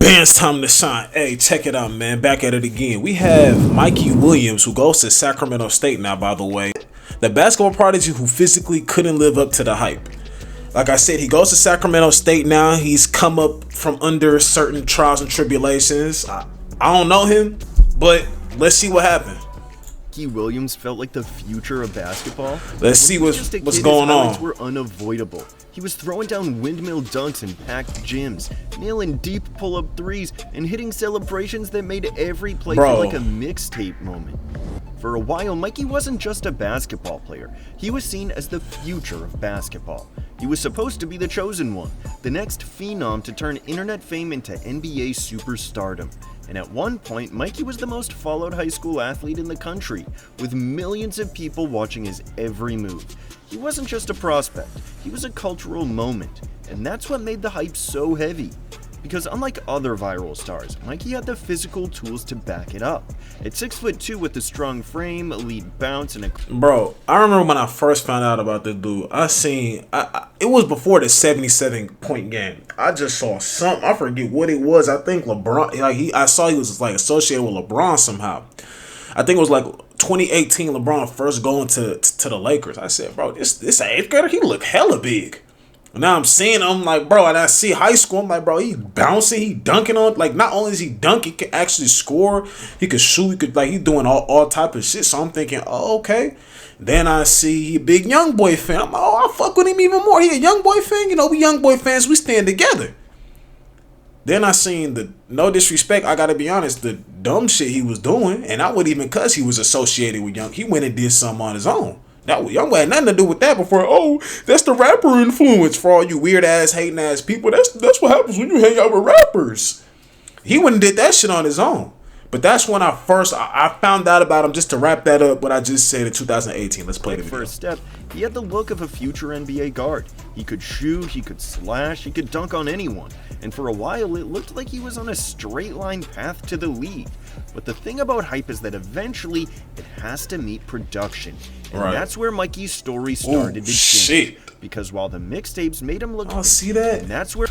Dance time to shine. Hey, check it out, man. Back at it again. We have Mikey Williams, who goes to Sacramento State now, by the way. The basketball prodigy who physically couldn't live up to the hype. Like I said, he goes to Sacramento State now. He's come up from under certain trials and tribulations. I don't know him, but let's see what happened. Mikey Williams felt like the future of basketball. Let's see what's going on. His highlights were unavoidable. He was throwing down windmill dunks in packed gyms, nailing deep pull-up threes, and hitting celebrations that made every play feel like a mixtape moment. For a while, Mikey wasn't just a basketball player. He was seen as the future of basketball. He was supposed to be the chosen one, the next phenom to turn internet fame into NBA superstardom. And at one point, Mikey was the most followed high school athlete in the country, with millions of people watching his every move. He wasn't just a prospect, he was a cultural moment, and that's what made the hype so heavy. Because unlike other viral stars, Mikey had the physical tools to back it up. At 6'2" with a strong frame, elite bounce, and a... Bro, I remember when I first found out about this dude, it was before the 77-point game. I just saw something, I forget what it was. I think LeBron, I saw he was like associated with LeBron somehow. I think it was like 2018 LeBron first going to the Lakers. I said, bro, this 8th grader, he look hella big. Now I'm seeing him like, bro, and I see high school, I'm like, bro, he bouncing, he dunking on, like, not only is he dunking, he can actually score, he could shoot, he could, like, he doing all type of shit. So I'm thinking, oh, okay. Then I see he a big young boy fan. I'm like, oh, I fuck with him even more. He a young boy fan, we young boy fans, we stand together. Then I seen the, no disrespect, I gotta be honest, the dumb shit he was doing, and I wouldn't even cuss he was associated with young. He went and did something on his own. That young boy had nothing to do with that before. Oh, that's the rapper influence for all you weird ass, hating ass people. That's what happens when you hang out with rappers. He wouldn't did that shit on his own. But that's when I found out about him. Just to wrap that up, what I just said in 2018. Let's play the video. First step, he had the look of a future NBA guard. He could shoot, he could slash, he could dunk on anyone. And for a while, it looked like he was on a straight line path to the league. But the thing about hype is that eventually it has to meet production. And that's where Mikey's story started to change. Because while the mixtapes made him look... Oh, see that? And that's where...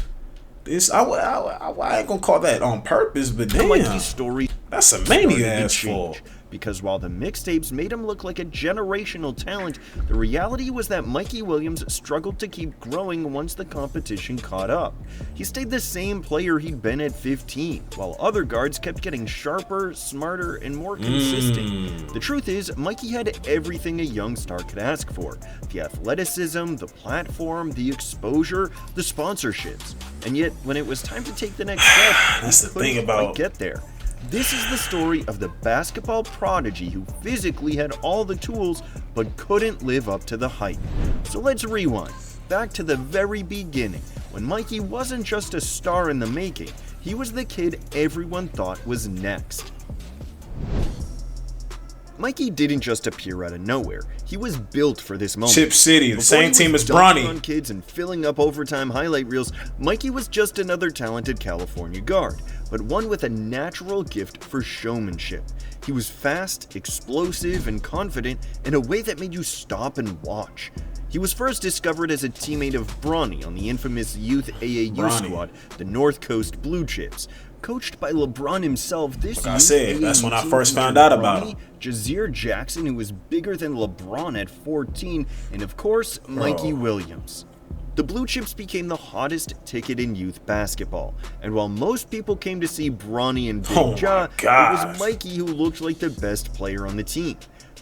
I ain't gonna call that on purpose, but damn. Mikey's story... That's a mania for. Because while the mixtapes made him look like a generational talent, the reality was that Mikey Williams struggled to keep growing once the competition caught up. He stayed the same player he'd been at 15, while other guards kept getting sharper, smarter, and more consistent. The truth is, Mikey had everything a young star could ask for. The athleticism, the platform, the exposure, the sponsorships. And yet, when it was time to take the next step, that's the thing about get there. This is the story of the basketball prodigy who physically had all the tools but couldn't live up to the hype. So let's rewind, back to the very beginning, when Mikey wasn't just a star in the making, he was the kid everyone thought was next. Mikey didn't just appear out of nowhere. He was built for this moment. Chip City, the same team as Bronny. On kids and filling up overtime highlight reels, Mikey was just another talented California guard, but one with a natural gift for showmanship. He was fast, explosive, and confident in a way that made you stop and watch. He was first discovered as a teammate of Bronny on the infamous youth AAU squad, the North Coast Blue Chips. Coached by LeBron himself, this like I said, that's when I first found out about him. Jazeer Jackson, who was bigger than LeBron at 14, and of course, Mikey Williams. The Blue Chips became the hottest ticket in youth basketball, and while most people came to see Bronny and Big Ja, it was Mikey who looked like the best player on the team.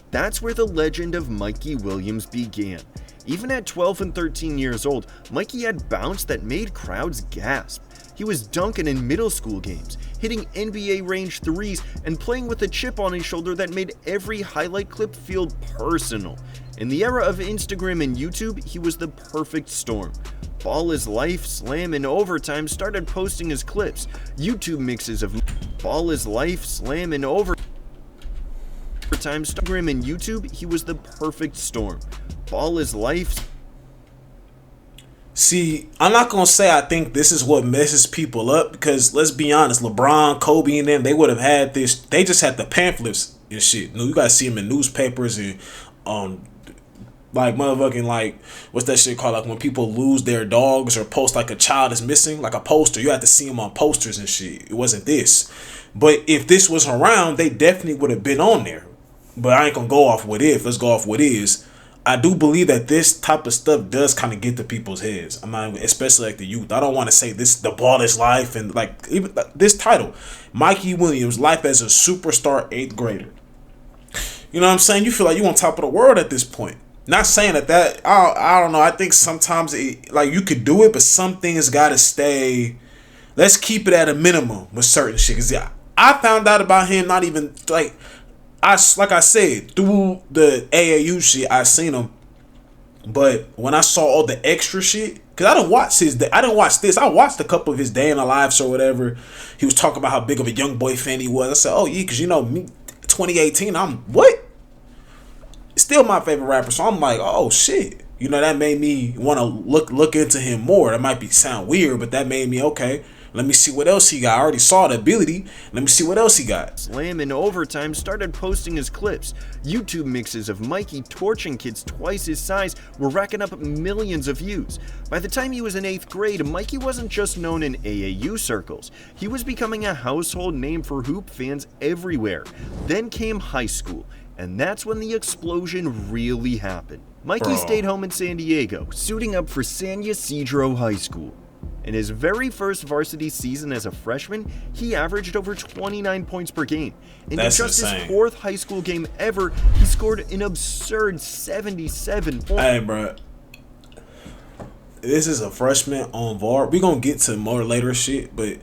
That's where the legend of Mikey Williams began. Even at 12 and 13 years old, Mikey had bounce that made crowds gasp. He was dunking in middle school games, hitting NBA range threes, and playing with a chip on his shoulder that made every highlight clip feel personal. In the era of Instagram and YouTube, he was the perfect storm. Ball is Life, Slam, and Overtime started posting his clips. YouTube mixes of Ball is Life, Slam, and Overtime. Instagram and YouTube, he was the perfect storm. Ball is Life. See, I'm not going to say I think this is what messes people up because let's be honest, LeBron, Kobe, and them, they would have had this. They just had the pamphlets and shit. You got to see them in newspapers and Like motherfucking like what's that shit called? Like when people lose their dogs or post like a child is missing, like a poster, you have to see them on posters and shit. It wasn't this, but if this was around, they definitely would have been on there. But I ain't gonna go off what if. Let's go off what is. I do believe that this type of stuff does kind of get to people's heads. I'm not, especially like the youth. I don't want to say this the ball is life and like even this title, Mikey Williams, life as a superstar 8th grader. You know what I'm saying? You feel like you on top of the world at this point. Not saying that I don't know. I think sometimes like you could do it, but some things gotta stay. Let's keep it at a minimum with certain shit. Cause yeah, I found out about him not even like I said through the AAU shit. I seen him, but when I saw all the extra shit, cause I didn't watch this. I watched a couple of his day in the lives or whatever. He was talking about how big of a young boy fan he was. I said, oh yeah, cause you know me, 2018. I'm what? Still my favorite rapper, so I'm like, oh shit, you know, that made me want to look into him more. That might sound weird, but that made me okay. Let me see what else he got. I already saw the ability. Let me see what else he got. Slam in overtime started posting his clips. YouTube mixes of Mikey torching kids twice his size were racking up millions of views. By the time he was in 8th grade, Mikey wasn't just known in AAU circles. He was becoming a household name for hoop fans everywhere. Then came high school. And that's when the explosion really happened. Mikey stayed home in San Diego, suiting up for San Ysidro High School. In his very first varsity season as a freshman, he averaged over 29 points per game. And in just insane. his 4th high school game ever, he scored an absurd 77 points. Hey, bro. This is a freshman on VAR. We're going to get to more later shit, but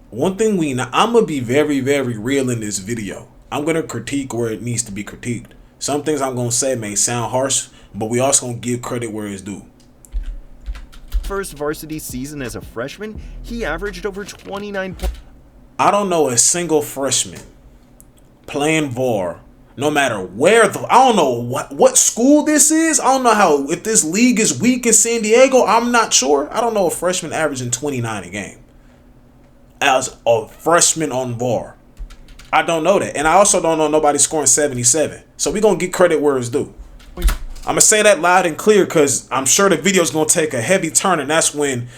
one thing I'm going to be very, very real in this video. I'm going to critique where it needs to be critiqued. Some things I'm going to say may sound harsh, but we also going to give credit where it's due. First varsity season as a freshman, he averaged over 29 points. I don't know a single freshman playing VAR, no matter where I don't know what school this is. I don't know how, if this league is weak in San Diego, I'm not sure. I don't know a freshman averaging 29 a game as a freshman on VAR. I don't know that. And I also don't know nobody scoring 77. So we're going to get credit where it's due. I'm going to say that loud and clear because I'm sure the video is going to take a heavy turn, and that's when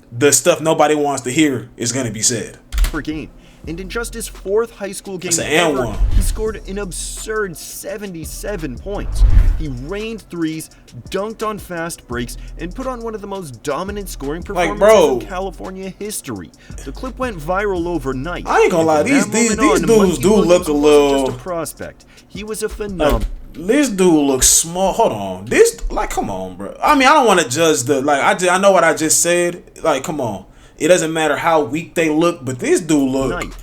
the stuff nobody wants to hear is going to be said. Per game. And in just his 4th high school game ever, he scored an absurd 77 points. He rained threes, dunked on fast breaks, and put on one of the most dominant scoring performances in California history. The clip went viral overnight. I ain't gonna lie, these dudes do look a little... Just a prospect. He was a phenomenon. This dude looks small. Hold on. Come on, bro. I mean, I don't want to judge I know what I just said. Like, come on. It doesn't matter how weak they look, but this dude look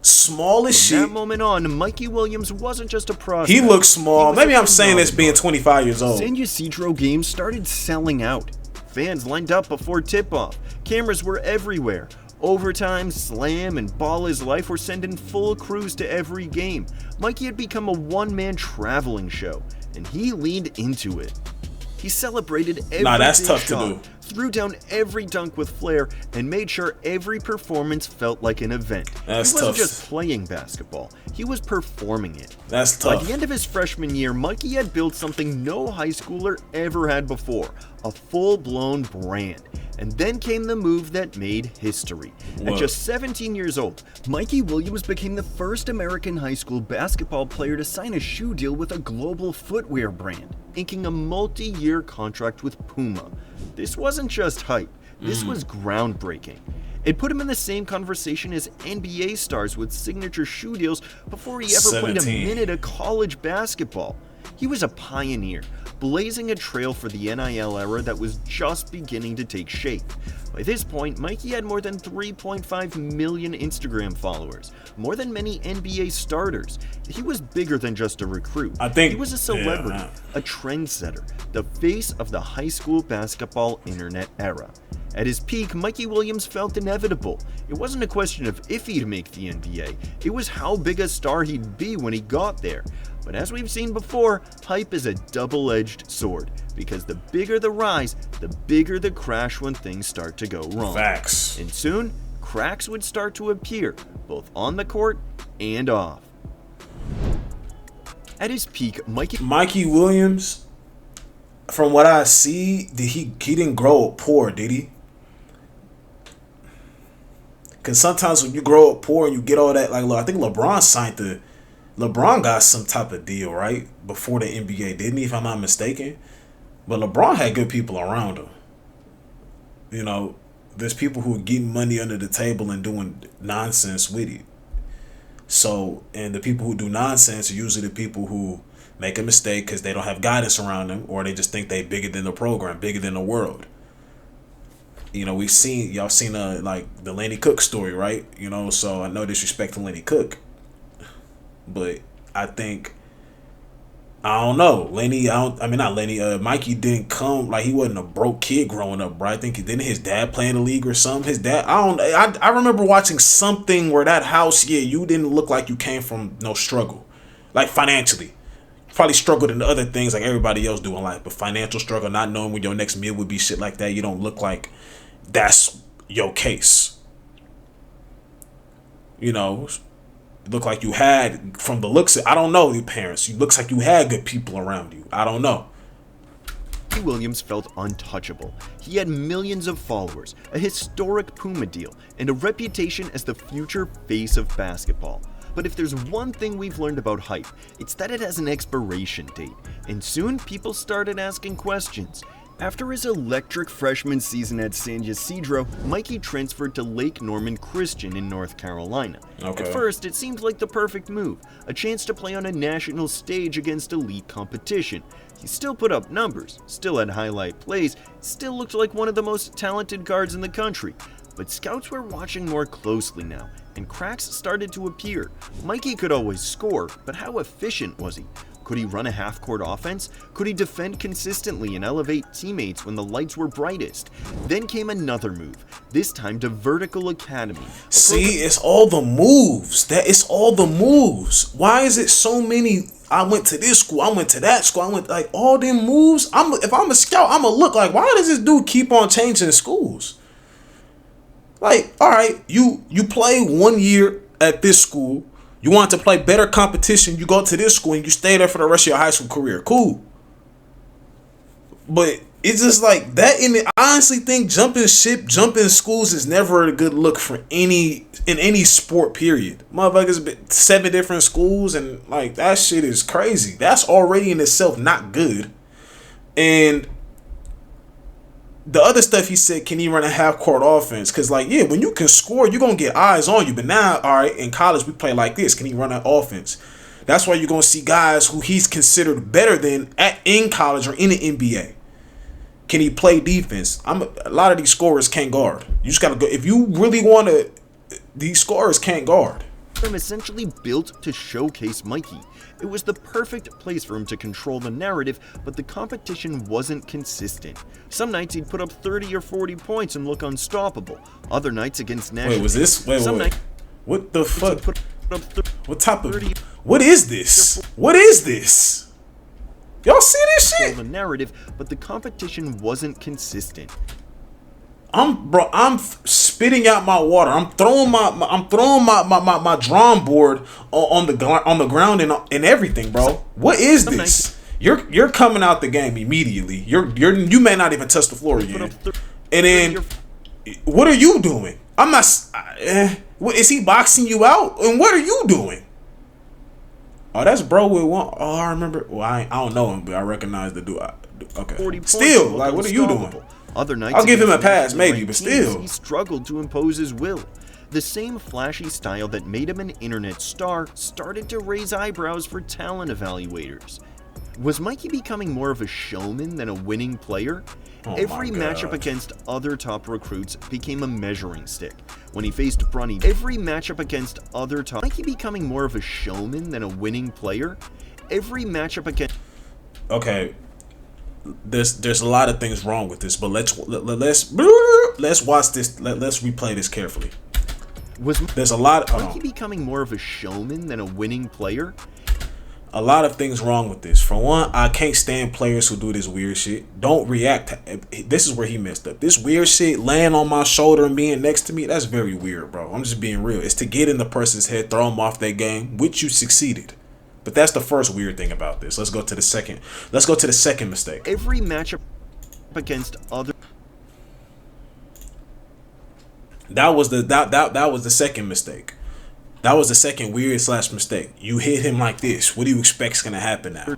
small as shit. From that moment on, Mikey Williams wasn't just a prospect. He looks small. Maybe I'm saying this being 25 years old. San Ysidro games started selling out. Fans lined up before tip-off. Cameras were everywhere. Overtime, Slam, and Ball is Life were sending full crews to every game. Mikey had become a one-man traveling show, and he leaned into it. He celebrated every shot, threw down every dunk with flair, and made sure every performance felt like an event. He wasn't just playing basketball, he was performing it. That's tough. By the end of his freshman year, Mikey had built something no high schooler ever had before, a full-blown brand. And then came the move that made history. At just 17 years old, Mikey Williams became the first American high school basketball player to sign a shoe deal with a global footwear brand, inking a multi-year contract with Puma. This wasn't just hype, this was groundbreaking. It put him in the same conversation as NBA stars with signature shoe deals before he ever played a minute of college basketball. He was a pioneer, blazing a trail for the NIL era that was just beginning to take shape. By this point, Mikey had more than 3.5 million Instagram followers, more than many NBA starters. He was bigger than just a recruit. He was a celebrity, a trendsetter, the face of the high school basketball internet era. At his peak, Mikey Williams felt inevitable. It wasn't a question of if he'd make the NBA, it was how big a star he'd be when he got there. But as we've seen before, hype is a double-edged sword, because the bigger the rise, the bigger the crash when things start to go wrong. Facts. And soon, cracks would start to appear, both on the court and off. At his peak, Mikey Williams, from what I see, he didn't grow up poor, did he? Because sometimes when you grow up poor and you get all that, like, look, I think LeBron got some type of deal, right? Before the NBA, didn't he, if I'm not mistaken? But LeBron had good people around him. You know, there's people who are getting money under the table and doing nonsense with it. So, and the people who do nonsense are usually the people who make a mistake because they don't have guidance around them, or they just think they bigger than the program, bigger than the world. You know, y'all seen like the Lenny Cook story, right? You know, so I no disrespect to Lenny Cook, but I think, I don't know, not Lenny. Mikey didn't come, like, he wasn't a broke kid growing up, bro. I think didn't his dad play in the league or something. His dad, I remember watching something where that house, yeah, you didn't look like you came from no struggle, like financially. Probably struggled in other things like everybody else do in life, but financial struggle, not knowing when your next meal would be, shit like that. You don't look like that's your case. You know, look like you had, from the looks of, I don't know, your parents, you looks like you had good people around you. I don't know. Williams felt untouchable. He had millions of followers, a historic Puma deal, and a reputation as the future face of basketball. But if there's one thing we've learned about hype, it's that it has an expiration date, and soon people started asking questions. After his electric freshman season at San Ysidro, Mikey transferred to Lake Norman Christian in North Carolina. Okay. At first, it seemed like the perfect move, a chance to play on a national stage against elite competition. He still put up numbers, still had highlight plays, still looked like one of the most talented guards in the country. But scouts were watching more closely now, and cracks started to appear. Mikey could always score, but how efficient was he? Could he run a half-court offense? Could he defend consistently and elevate teammates when the lights were brightest? Then came another move, this time to Vertical Academy. See, it's all the moves. It's all the moves. Why is it so many? I went to this school, I went to that school, I went, like, all them moves. If I'm a scout, I'm gonna look like, why does this dude keep on changing schools? Like, all right, you play 1 year at this school. You want to play better competition. You go to this school and you stay there for the rest of your high school career. Cool. But it's just like that. I honestly think jumping schools is never a good look for in any sport, period. Motherfuckers been 7 different schools, and like, that shit is crazy. That's already in itself not good. And the other stuff he said, can he run a half-court offense? Because, like, yeah, when you can score, you're going to get eyes on you. But now, all right, in college, we play like this. Can he run an offense? That's why you're going to see guys who he's considered better than in college or in the NBA. Can he play defense? A lot of these scorers can't guard. You just got to go. If you really want to, these scorers can't guard. Essentially built to showcase Mikey. It was the perfect place for him to control the narrative, but the competition wasn't consistent. Some nights he'd put up 30 or 40 points and look unstoppable. Other nights against national... Wait, was this... Wait. What the fuck? Put up what type of... What is this? What is this? Y'all see this shit? The narrative, but the competition wasn't consistent. I'm spitting out my water. I'm throwing my drum board on the ground and everything, bro. What is this? You're coming out the game immediately. You may not even touch the floor again. And then what are you doing? I'm not. Is he boxing you out? And what are you doing? Oh, that's bro with one. Oh, I remember. Well, I don't know him, but I recognize the dude. Okay. Still, like, what are you doing? Other nights, I'll give him a pass, maybe, but still. He struggled to impose his will. The same flashy style that made him an internet star started to raise eyebrows for talent evaluators. Was Mikey becoming more of a showman than a winning player? Every matchup against other top recruits became a measuring stick. When he faced Prodigy, every matchup against other top... Mikey becoming more of a showman than a winning player? Every matchup against... Okay. There's a lot of things wrong with this, but let's watch this. Let's replay this carefully. There's a lot. Mikey becoming more of a showman than a winning player? A lot of things wrong with this. For one, I can't stand players who do this weird shit. Don't react. This is where he messed up. This weird shit, laying on my shoulder and being next to me, that's very weird, bro. I'm just being real. It's to get in the person's head, throw them off their game, which you succeeded. But that's the first weird thing about this. Let's go to the second. Let's go to the second mistake. Every matchup against other. That was the second mistake. That was the second weird / mistake. You hit him like this. What do you expect's gonna happen now?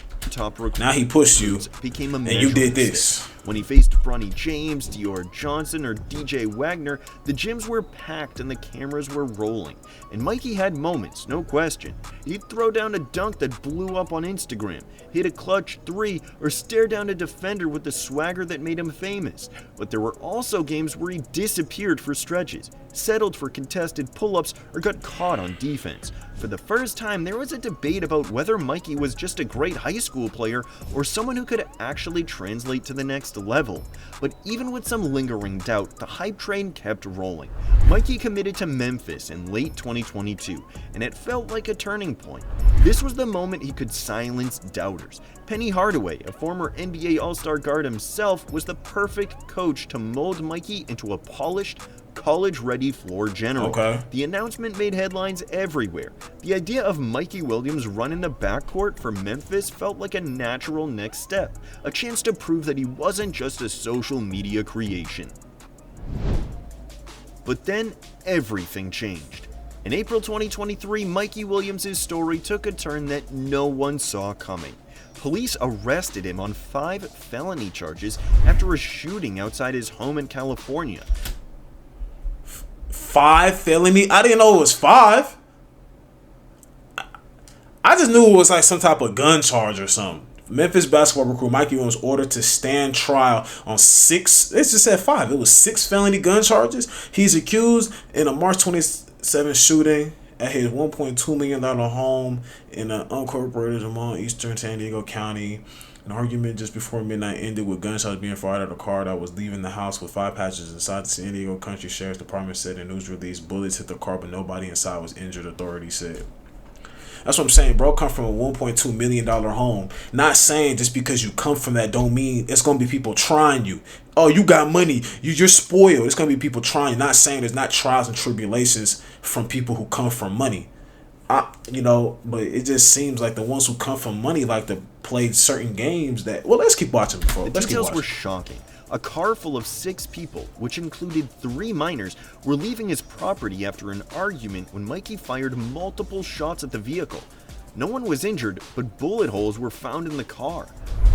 Now he pushed you, became a and you did this. stick. When he faced Bronny James, Dior Johnson, or DJ Wagner, the gyms were packed and the cameras were rolling. And Mikey had moments, no question. He'd throw down a dunk that blew up on Instagram, hit a clutch 3, or stare down a defender with the swagger that made him famous. But there were also games where he disappeared for stretches, settled for contested pull-ups, or got caught on defense. For the first time, there was a debate about whether Mikey was just a great high school player or someone who could actually translate to the next level. But even with some lingering doubt, the hype train kept rolling. Mikey committed to Memphis in late 2022, and it felt like a turning point. This was the moment he could silence doubters. Penny Hardaway, a former NBA All-Star guard himself, was the perfect coach to mold Mikey into a polished, college-ready floor general. Okay. The announcement made headlines everywhere. The idea of Mikey Williams running the backcourt for Memphis felt like a natural next step, a chance to prove that he wasn't just a social media creation. But then everything changed. In April 2023, Mikey Williams' story took a turn that no one saw coming. Police arrested him on 5 felony charges after a shooting outside his home in California. 5 felony? I didn't know it was 5. I just knew it was like some type of gun charge or something. Memphis basketball recruit Mikey was ordered to stand trial on 6. It just said 5. It was 6 felony gun charges. He's accused in a March 27 shooting at his $1.2 million home in an unincorporated Among Eastern San Diego County. An argument just before midnight ended with gunshots being fired at a car that was leaving the house with 5 passengers inside. The San Diego County Sheriff's Department said in a news release, bullets hit the car, but nobody inside was injured, authorities said. That's what I'm saying, bro. Come from a $1.2 million home. Not saying just because you come from that don't mean it's going to be people trying you. Oh, you got money. You're spoiled. It's going to be people trying. Not saying there's not trials and tribulations from people who come from money. But it just seems like the ones who come from money like to play certain games that... Well, let's keep watching before. The details were shocking. A car full of 6 people, which included 3 minors, were leaving his property after an argument when Mikey fired multiple shots at the vehicle. No one was injured, but bullet holes were found in the car.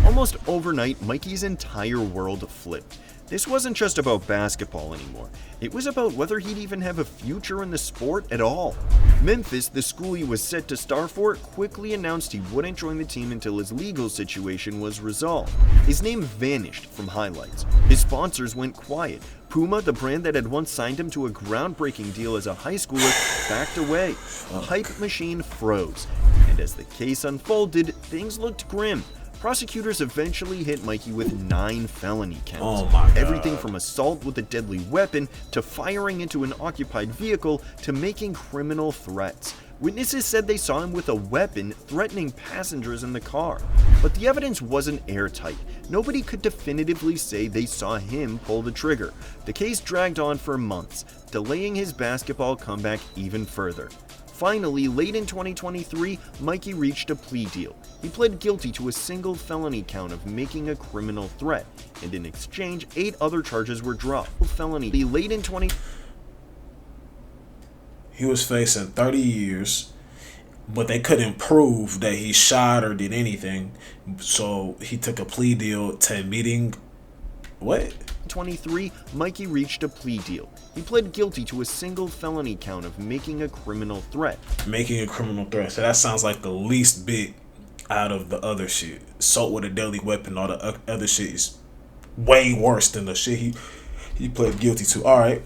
Almost overnight, Mikey's entire world flipped. This wasn't just about basketball anymore. It was about whether he'd even have a future in the sport at all. Memphis, the school he was set to star for, quickly announced he wouldn't join the team until his legal situation was resolved. His name vanished from highlights. His sponsors went quiet. Puma, the brand that had once signed him to a groundbreaking deal as a high schooler, backed away. The hype machine froze. And as the case unfolded, things looked grim. Prosecutors eventually hit Mikey with 9 felony counts. Oh my God. Everything from assault with a deadly weapon to firing into an occupied vehicle to making criminal threats. Witnesses said they saw him with a weapon threatening passengers in the car. But the evidence wasn't airtight. Nobody could definitively say they saw him pull the trigger. The case dragged on for months, delaying his basketball comeback even further. Finally, late in 2023, Mikey reached a plea deal. He pled guilty to a single felony count of making a criminal threat, and in exchange, 8 other charges were dropped. He was facing 30 years, but they couldn't prove that he shot or did anything, so he took a plea deal to admitting... What? 23, Mikey reached a plea deal. He pled guilty to a single felony count of making a criminal threat. Making a criminal threat. So that sounds like the least bit out of the other shit. Assault with a deadly weapon, all the other shit is way worse than the shit he pled guilty to. All right.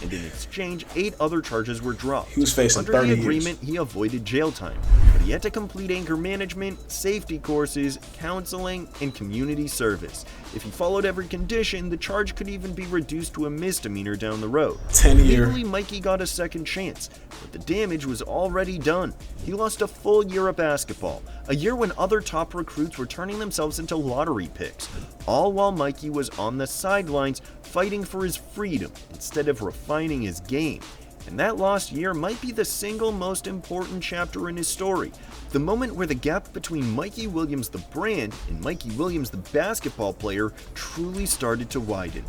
And in exchange, 8 other charges were dropped. He was facing 30 years. Under the years. agreement, he avoided jail time, but he had to complete anger management, safety courses, counseling, and community service. If he followed every condition, the charge could even be reduced to a misdemeanor down the road. 10 years. Legally, Mikey got a second chance, but the damage was already done. He lost a full year of basketball, a year when other top recruits were turning themselves into lottery picks, all while Mikey was on the sidelines fighting for his freedom instead of refining his game. And that lost year might be the single most important chapter in his story. The moment where the gap between Mikey Williams the brand and Mikey Williams the basketball player truly started to widen.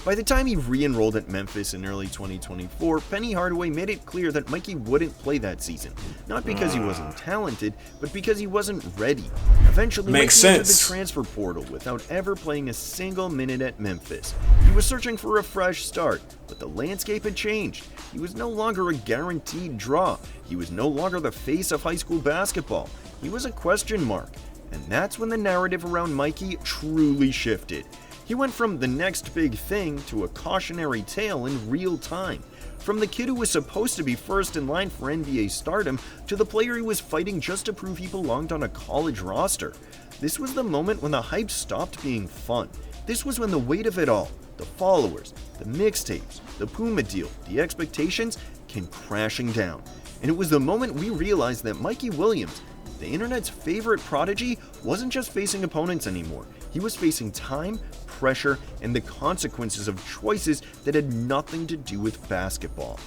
By the time he re-enrolled at Memphis in early 2024, Penny Hardaway made it clear that Mikey wouldn't play that season. Not because he wasn't talented, but because he wasn't ready. Eventually, Mikey entered the transfer portal without ever playing a single minute at Memphis. He was searching for a fresh start, but the landscape had changed. He was no longer a guaranteed draw. He was no longer the face of high school basketball. He was a question mark. And that's when the narrative around Mikey truly shifted. He went from the next big thing to a cautionary tale in real time. From the kid who was supposed to be first in line for NBA stardom to the player who was fighting just to prove he belonged on a college roster. This was the moment when the hype stopped being fun. This was when the weight of it all, the followers, the mixtapes, the Puma deal, the expectations, came crashing down. And it was the moment we realized that Mikey Williams, the internet's favorite prodigy, wasn't just facing opponents anymore. He was facing time, pressure, and the consequences of choices that had nothing to do with basketball.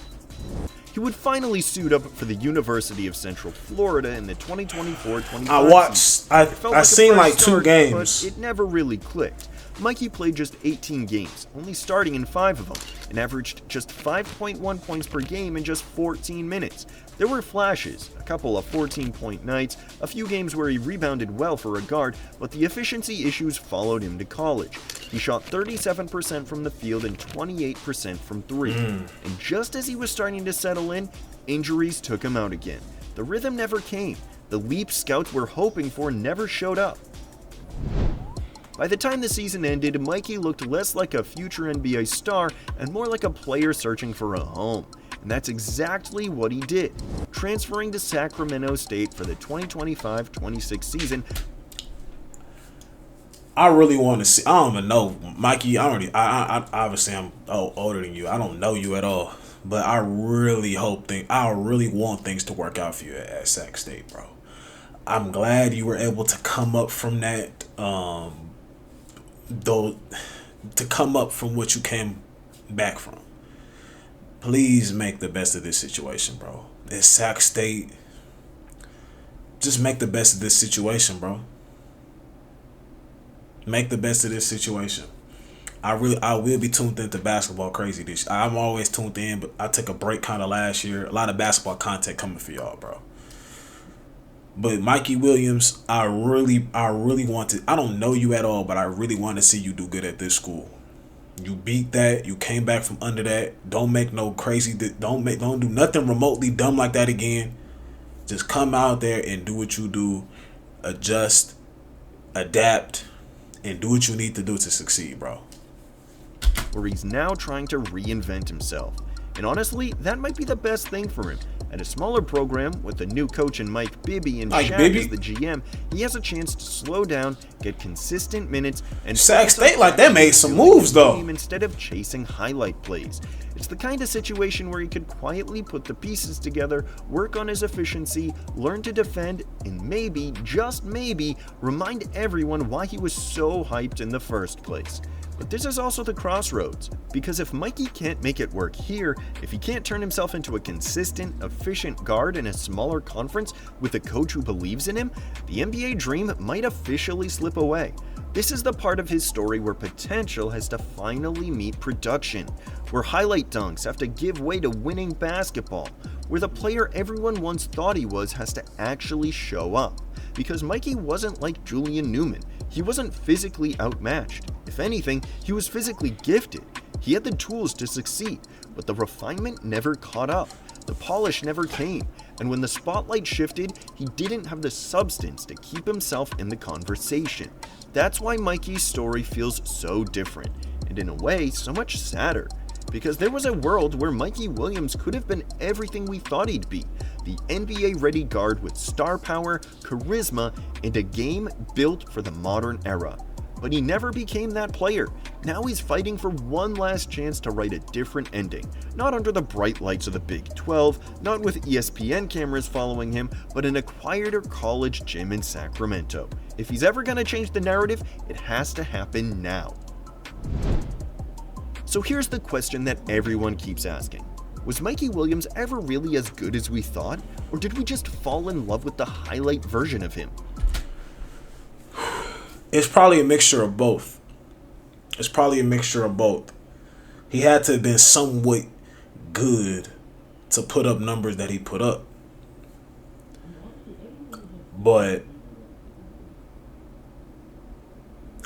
He would finally suit up for the University of Central Florida in the 2024-25 season. I seen like 2 games. But it never really clicked. Mikey played just 18 games, only starting in 5 of them, and averaged just 5.1 points per game in just 14 minutes. There were flashes, a couple of 14-point nights, a few games where he rebounded well for a guard, but the efficiency issues followed him to college. He shot 37% from the field and 28% from 3. And just as he was starting to settle in, injuries took him out again. The rhythm never came. The leap scouts were hoping for never showed up. By the time the season ended, Mikey looked less like a future NBA star and more like a player searching for a home. And that's exactly what he did, transferring to Sacramento State for the 2025-26 season. I really want to see. I don't even know, Mikey. I obviously I'm older than you. I don't know you at all, but I really want things to work out for you at Sac State, bro. I'm glad you were able to come up from that. To come up from what you came back from. Please make the best of this situation, bro. It's Sac State. Just make the best of this situation, bro. Make the best of this situation. I will be tuned into basketball crazy this year. I'm always tuned in, but I took a break kind of last year. A lot of basketball content coming for y'all, bro. But Mikey Williams, I really want to. I don't know you at all, but I really want to see you do good at this school. You beat that. You came back from under that. Don't make no crazy. Don't do nothing remotely dumb like that again. Just come out there and do what you do. Adjust, adapt, and do what you need to do to succeed, bro. Where he's now trying to reinvent himself. And honestly, that might be the best thing for him. At a smaller program, with the new coach in Mike Bibby and Shaq as the GM, he has a chance to slow down, get consistent minutes, and Sac State like that made some moves though. Instead of chasing highlight plays. It's the kind of situation where he could quietly put the pieces together, work on his efficiency, learn to defend, and maybe, just maybe, remind everyone why he was so hyped in the first place. But this is also the crossroads, because if Mikey can't make it work here, if he can't turn himself into a consistent, efficient guard in a smaller conference with a coach who believes in him, the NBA dream might officially slip away. This is the part of his story where potential has to finally meet production, where highlight dunks have to give way to winning basketball, where the player everyone once thought he was has to actually show up. Because Mikey wasn't like Julian Newman. He wasn't physically outmatched. If anything, he was physically gifted. He had the tools to succeed, but the refinement never caught up. The polish never came, and when the spotlight shifted, he didn't have the substance to keep himself in the conversation. That's why Mikey's story feels so different, and in a way, so much sadder. Because there was a world where Mikey Williams could have been everything we thought he'd be. The NBA-ready guard with star power, charisma, and a game built for the modern era. But he never became that player. Now he's fighting for one last chance to write a different ending. Not under the bright lights of the Big 12, not with ESPN cameras following him, but in a quieter college gym in Sacramento. If he's ever going to change the narrative, it has to happen now. So here's the question that everyone keeps asking. Was Mikey Williams ever really as good as we thought, or did we just fall in love with the highlight version of him? It's probably a mixture of both. It's probably a mixture of both. He had to have been somewhat good to put up numbers that he put up. But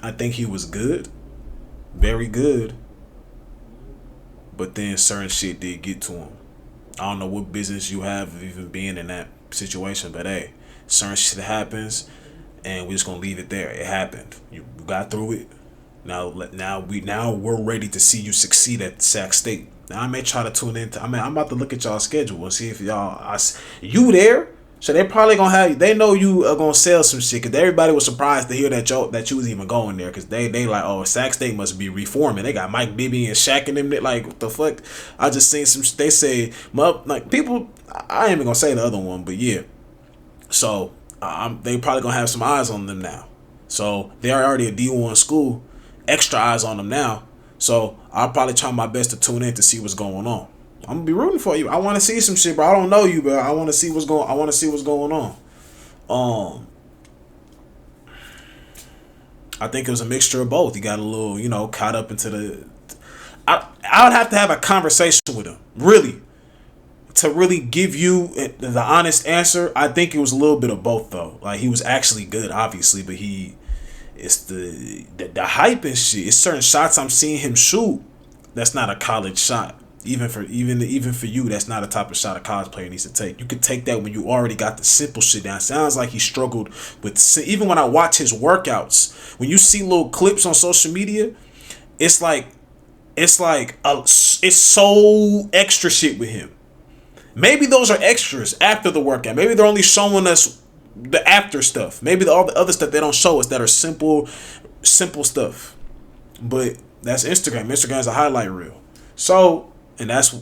I think he was good. Very good. But then certain shit did get to him. I don't know what business you have of even being in that situation, but hey, certain shit happens, and we're just gonna leave it there. It happened. You got through it. Now we're ready to see you succeed at Sac State. Now I may try to tune into. I'm about to look at y'all schedule and see if you there. So they probably gonna have. They know you are gonna sell some shit. Cause everybody was surprised to hear that you was even going there. Cause they like, oh, Sac State must be reforming. They got Mike Bibby and Shaq and them. Like, what the fuck? I just seen some. They say, like people. I ain't even gonna say the other one, but yeah. So they probably gonna have some eyes on them now. So they're already a D1 school. Extra eyes on them now. So I'll probably try my best to tune in to see what's going on. I'm gonna be rooting for you. I want to see some shit, bro. I don't know you, but I want to see what's going. I want to see what's going on. I think it was a mixture of both. He got a little, caught up into the. I would have to have a conversation with him, really, to really give you the honest answer. I think it was a little bit of both, though. Like, he was actually good, obviously, but it's the hype and shit. It's certain shots I'm seeing him shoot. That's not a college shot. Even for you, that's not a type of shot a college player needs to take. You could take that when you already got the simple shit down. Sounds like he struggled with. Even when I watch his workouts, when you see little clips on social media, it's so extra shit with him. Maybe those are extras after the workout. Maybe they're only showing us the after stuff. Maybe all the other stuff they don't show us that are simple stuff. But that's Instagram. Instagram's a highlight reel. So. And that's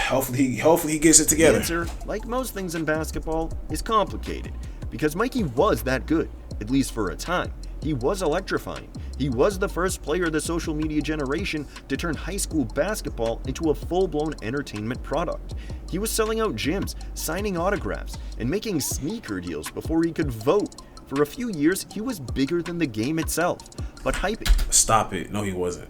hopefully he gets it together. The answer, like most things in basketball, is complicated because Mikey was that good, at least for a time. He was electrifying. He was the first player of the social media generation to turn high school basketball into a full-blown entertainment product. He was selling out gyms, signing autographs, and making sneaker deals before he could vote. For a few years, he was bigger than the game itself. But hype... Stop it. No, he wasn't.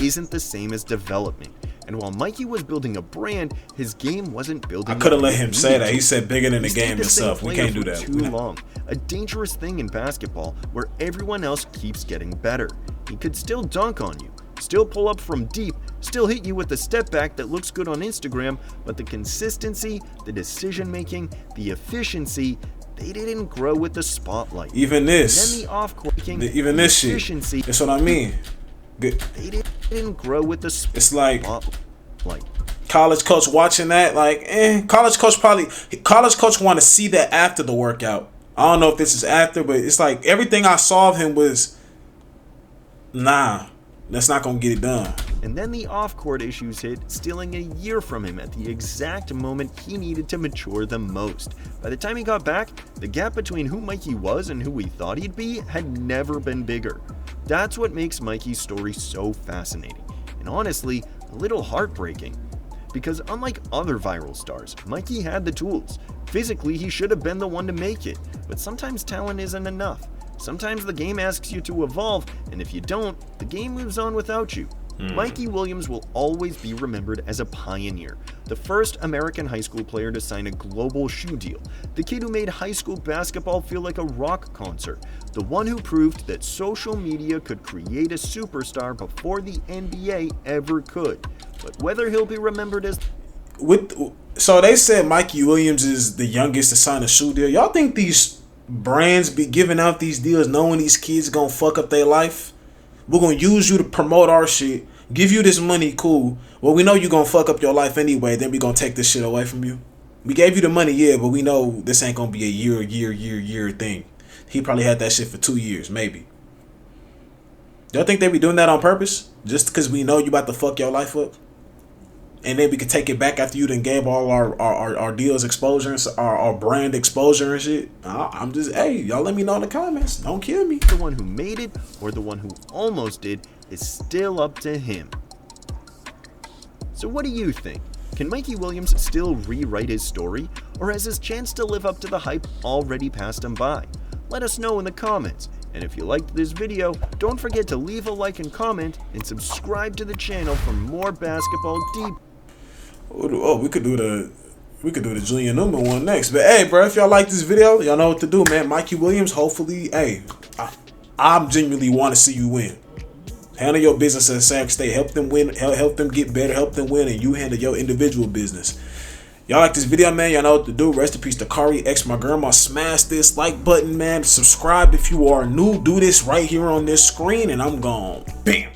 Isn't the same as development. And while Mikey was building a brand, his game wasn't building. I could have let him say that. He said bigger than the game itself. We can't do that. Too long. A dangerous thing in basketball where everyone else keeps getting better. He could still dunk on you, still pull up from deep, still hit you with a step back that looks good on Instagram, but the consistency, the decision making, the efficiency, they didn't grow with the spotlight. Even this. And then the off-court, even this shit. That's what I mean. Good. They didn't grow with the spotlight. It's like college coach watching that, college coach want to see that after the workout. I don't know if this is after, but it's like everything I saw of him was, nah, that's not gonna get it done. And then the off-court issues hit, stealing a year from him at the exact moment he needed to mature the most. By the time he got back, the gap between who Mikey was and who we thought he'd be had never been bigger. That's what makes Mikey's story so fascinating, and honestly, a little heartbreaking. Because unlike other viral stars, Mikey had the tools. Physically, he should have been the one to make it, but sometimes talent isn't enough. Sometimes the game asks you to evolve, and if you don't, the game moves on without you. Mikey Williams will always be remembered as a pioneer, the first American high school player to sign a global shoe deal, the kid who made high school basketball feel like a rock concert, the one who proved that social media could create a superstar before the NBA ever could. But whether he'll be remembered as... So they said Mikey Williams is the youngest to sign a shoe deal. Y'all think these brands be giving out these deals knowing these kids gonna fuck up their life? We're gonna use you to promote our shit, give you this money, cool. Well, we know you're gonna fuck up your life anyway, then we gonna take this shit away from you. We gave you the money, yeah, but we know this ain't gonna be a year thing. He probably had that shit for 2 years, maybe. Y'all think they be doing that on purpose? Just because we know you about to fuck your life up? And then we could take it back after you done gave all our deals exposure, and our brand exposure and shit. I'm just, hey, y'all let me know in the comments. Don't kill me. The one who made it or the one who almost did is still up to him. So what do you think? Can Mikey Williams still rewrite his story, or has his chance to live up to the hype already passed him by? Let us know in the comments. And if you liked this video, don't forget to leave a like and comment, and subscribe to the channel for more basketball deep. Oh, we could do the Junior Newman one next. But hey, bro, if y'all like this video, y'all know what to do, man. Mikey Williams, hopefully, hey, I genuinely want to see you win. Handle your business at Sac State. Help them win. Help them get better. Help them win, and you handle your individual business. Y'all like this video, man? Y'all know what to do. Rest in peace to Kari X, my grandma. Smash this like button, man. Subscribe if you are new. Do this right here on this screen, and I'm gone. Bam.